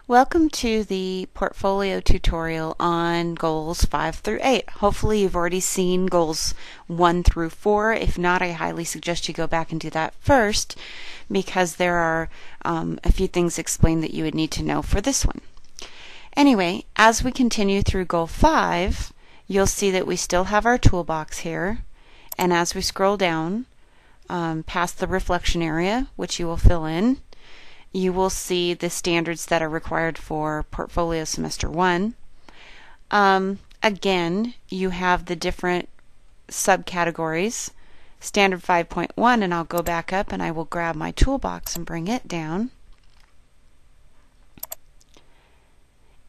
Welcome to the portfolio tutorial on goals 5 through 8. Hopefully you've already seen goals 1 through 4. If not, I highly suggest you go back and do that first because there are a few things explained that you would need to know for this one. Anyway, as we continue through goal 5, you'll see that we still have our toolbox here, and as we scroll down past the reflection area, which you will fill in, you will see the standards that are required for Portfolio Semester 1. Again, you have the different subcategories. Standard 5.1, and I'll go back up and I will grab my toolbox and bring it down.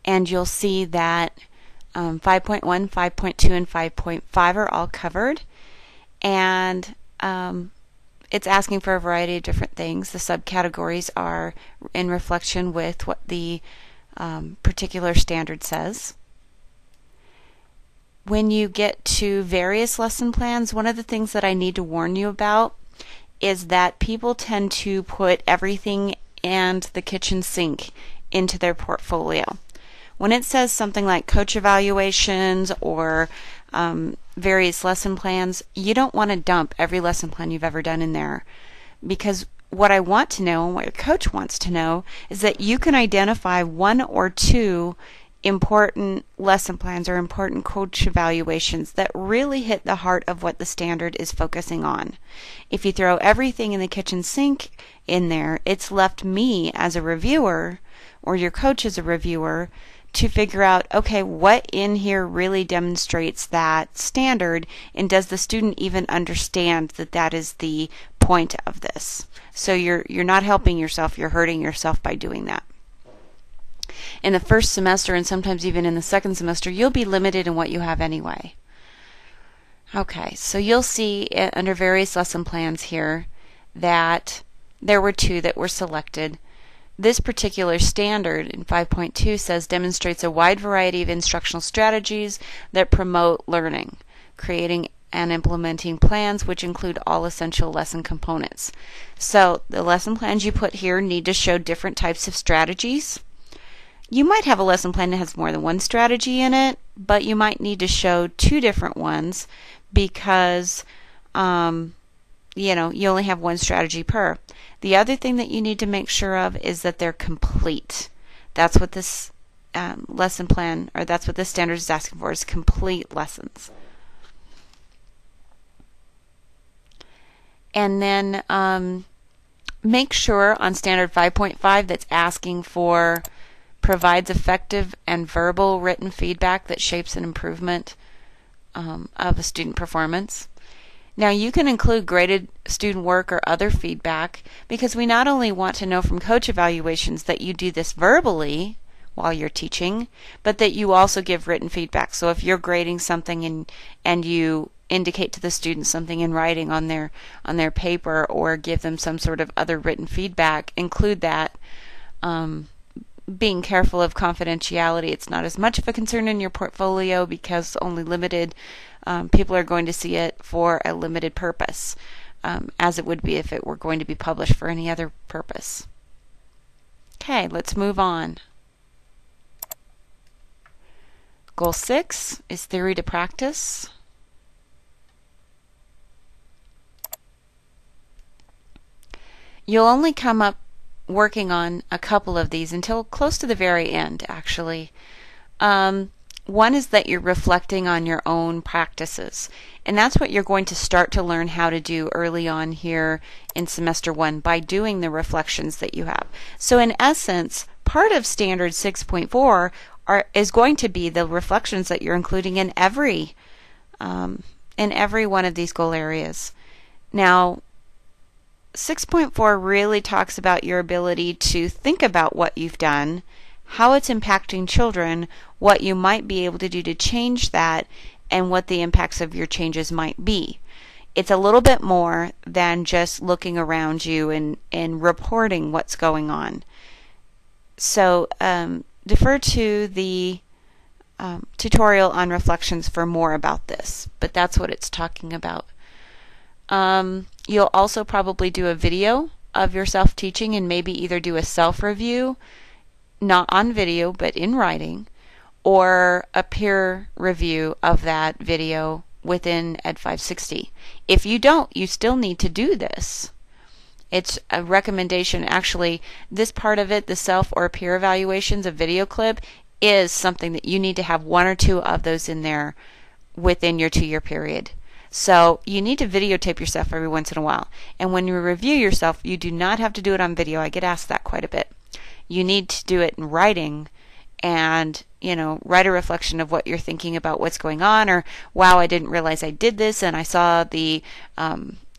And you'll see that 5.1, 5.2, and 5.5 are all covered. And it's asking for a variety of different things. The subcategories are in reflection with what the particular standard says. When you get to various lesson plans, one of the things that I need to warn you about is that people tend to put everything and the kitchen sink into their portfolio. When it says something like coach evaluations or various lesson plans, you don't want to dump every lesson plan you've ever done in there, because what I want to know and what your coach wants to know is that you can identify one or two important lesson plans or important coach evaluations that really hit the heart of what the standard is focusing on. If you throw everything in the kitchen sink in there, it's left me as a reviewer or your coach as a reviewer to figure out, okay, what in here really demonstrates that standard, and does the student even understand that that is the point of this? So you're not helping yourself, you're hurting yourself by doing that. In the first semester, and sometimes even in the second semester, you'll be limited in what you have anyway. Okay, so you'll see under various lesson plans here that there were two that were selected. This particular standard in 5.2 says demonstrates a wide variety of instructional strategies that promote learning, creating and implementing plans which include all essential lesson components. So the lesson plans you put here need to show different types of strategies. You might have a lesson plan that has more than one strategy in it, but you might need to show two different ones because you only have one strategy per. The other thing that you need to make sure of is that they're complete. That's what this lesson plan, or that's what this standard is asking for, is complete lessons. And then make sure on standard 5.5 that's asking for provides effective and verbal written feedback that shapes an improvement of a student performance. Now you can include graded student work or other feedback, because we not only want to know from coach evaluations that you do this verbally while you're teaching, but that you also give written feedback. So if you're grading something and you indicate to the student something in writing on their paper, or give them some sort of other written feedback, include that. Being careful of confidentiality, it's not as much of a concern in your portfolio because only limited people are going to see it for a limited purpose, as it would be if it were going to be published for any other purpose. Okay, let's move on. Goal 6 is theory to practice. You'll only come up working on a couple of these until close to the very end, actually. One is that you're reflecting on your own practices, and that's what you're going to start to learn how to do early on here in semester 1 by doing the reflections that you have. So in essence, part of standard 6.4 is going to be the reflections that you're including in every one of these goal areas. Now 6.4 really talks about your ability to think about what you've done, how it's impacting children, what you might be able to do to change that, and what the impacts of your changes might be. It's a little bit more than just looking around you and reporting what's going on. So defer to the tutorial on reflections for more about this, but that's what it's talking about. You'll also probably do a video of yourself teaching and maybe either do a self-review not on video, but in writing, or a peer review of that video within Ed 560. If you don't, you still need to do this. It's a recommendation. Actually, this part of it, the self or peer evaluations of video clip, is something that you need to have 1 or 2 of those in there within your 2-year period. So you need to videotape yourself every once in a while. And when you review yourself, you do not have to do it on video. I get asked that quite a bit. You need to do it in writing and, write a reflection of what you're thinking about what's going on, or, wow, I didn't realize I did this, and I saw the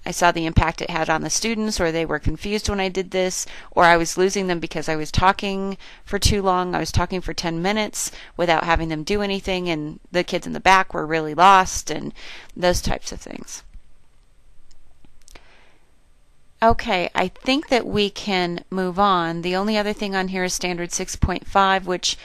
impact it had on the students, or they were confused when I did this, or I was losing them because I was talking for too long. I was talking for 10 minutes without having them do anything, and the kids in the back were really lost, and those types of things. Okay, I think that we can move on. The only other thing on here is Standard 6.5, which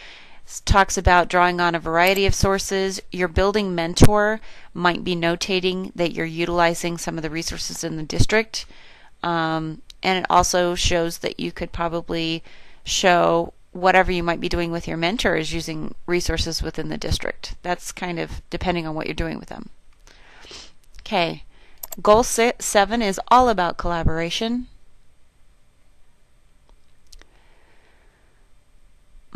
talks about drawing on a variety of sources. Your building mentor might be notating that you're utilizing some of the resources in the district. And it also shows that you could probably show whatever you might be doing with your mentor is using resources within the district. That's kind of depending on what you're doing with them. Okay. Goal 7 is all about collaboration.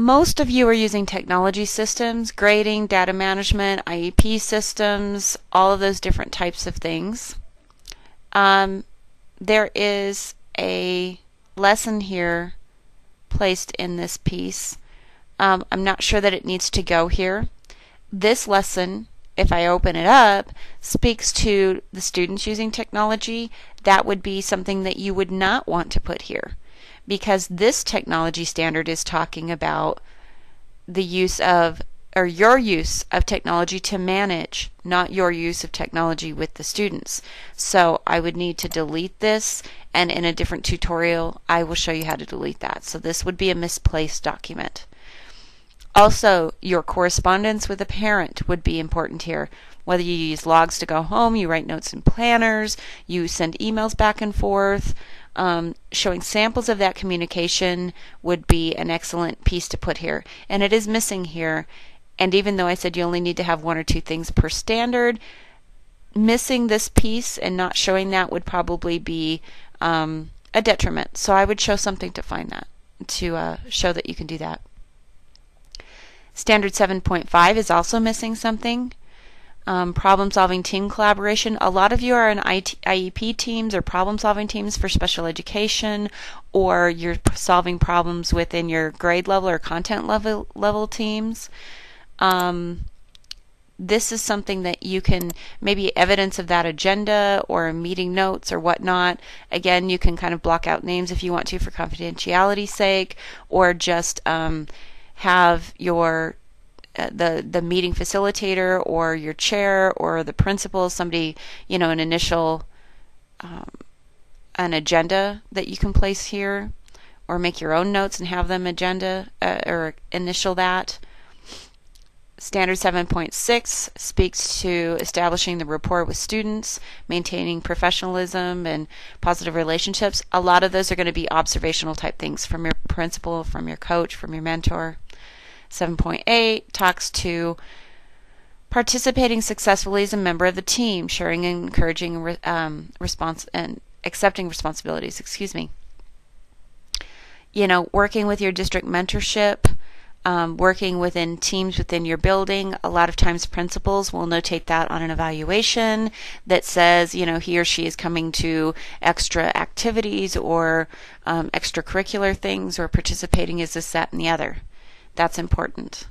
Most of you are using technology systems, grading, data management, IEP systems, all of those different types of things. There is a lesson here placed in this piece. I'm not sure that it needs to go here. This lesson, if I open it up, speaks to the students using technology. That would be something that you would not want to put here, because this technology standard is talking about the use of, or your use of technology to manage, not your use of technology with the students. So I would need to delete this, and in a different tutorial I will show you how to delete that. So this would be a misplaced document. Also, your correspondence with a parent would be important here. Whether you use logs to go home, you write notes in planners, you send emails back and forth, showing samples of that communication would be an excellent piece to put here. And it is missing here. And even though I said you only need to have 1 or 2 things per standard, missing this piece and not showing that would probably be a detriment. So I would show something to find that, to show that you can do that. Standard 7.5 is also missing something. Problem-solving team collaboration. A lot of you are in IEP teams or problem-solving teams for special education, or you're solving problems within your grade level or content level teams. This is something that you can, maybe evidence of that agenda or meeting notes or whatnot. Again, you can kind of block out names if you want to for confidentiality's sake, or just have your the meeting facilitator or your chair or the principal, somebody, an initial an agenda that you can place here, or make your own notes and have them agenda or initial that. Standard 7.6 speaks to establishing the rapport with students, maintaining professionalism and positive relationships. A lot of those are going to be observational type things from your principal, from your coach, from your mentor. 7.8 talks to participating successfully as a member of the team, sharing and encouraging response and accepting responsibilities. Working with your district mentorship. Working within teams within your building. A lot of times principals will notate that on an evaluation that says, he or she is coming to extra activities or extracurricular things, or participating as this, that, and the other. That's important.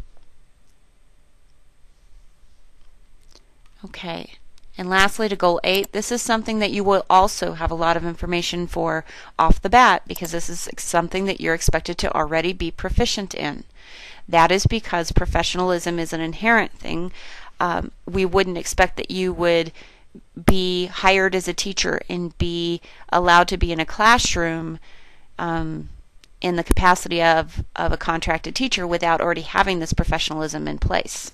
Okay. And lastly, to goal 8, this is something that you will also have a lot of information for off the bat, because this is something that you're expected to already be proficient in. That is because professionalism is an inherent thing. We wouldn't expect that you would be hired as a teacher and be allowed to be in a classroom in the capacity of a contracted teacher without already having this professionalism in place.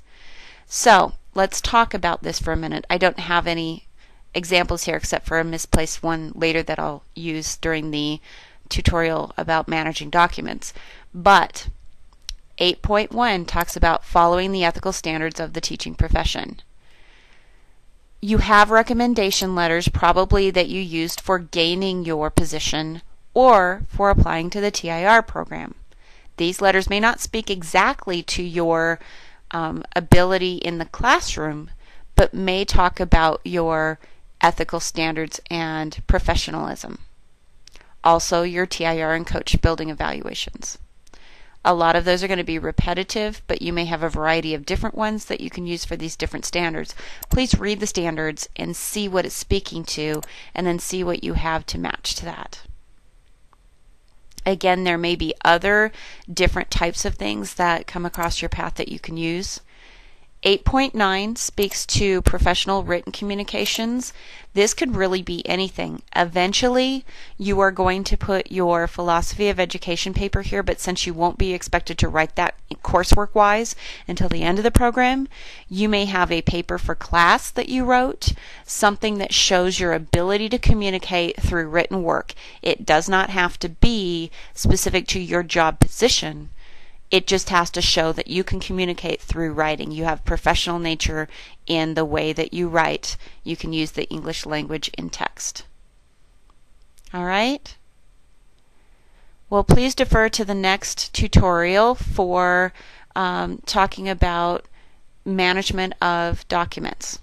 So let's talk about this for a minute. I don't have any examples here except for a misplaced one later that I'll use during the tutorial about managing documents. But 8.1 talks about following the ethical standards of the teaching profession. You have recommendation letters probably that you used for gaining your position or for applying to the TIR program. These letters may not speak exactly to your ability in the classroom, but may talk about your ethical standards and professionalism. Also, your TIR and coach building evaluations. A lot of those are going to be repetitive, but you may have a variety of different ones that you can use for these different standards. Please read the standards and see what it's speaking to, and then see what you have to match to that. Again, there may be other different types of things that come across your path that you can use. 8.9 speaks to professional written communications. This could really be anything. Eventually, you are going to put your philosophy of education paper here, but since you won't be expected to write that coursework-wise until the end of the program, you may have a paper for class that you wrote, something that shows your ability to communicate through written work. It does not have to be specific to your job position. It just has to show that you can communicate through writing. You have professional nature in the way that you write. You can use the English language in text. All right? Well, please defer to the next tutorial for talking about management of documents.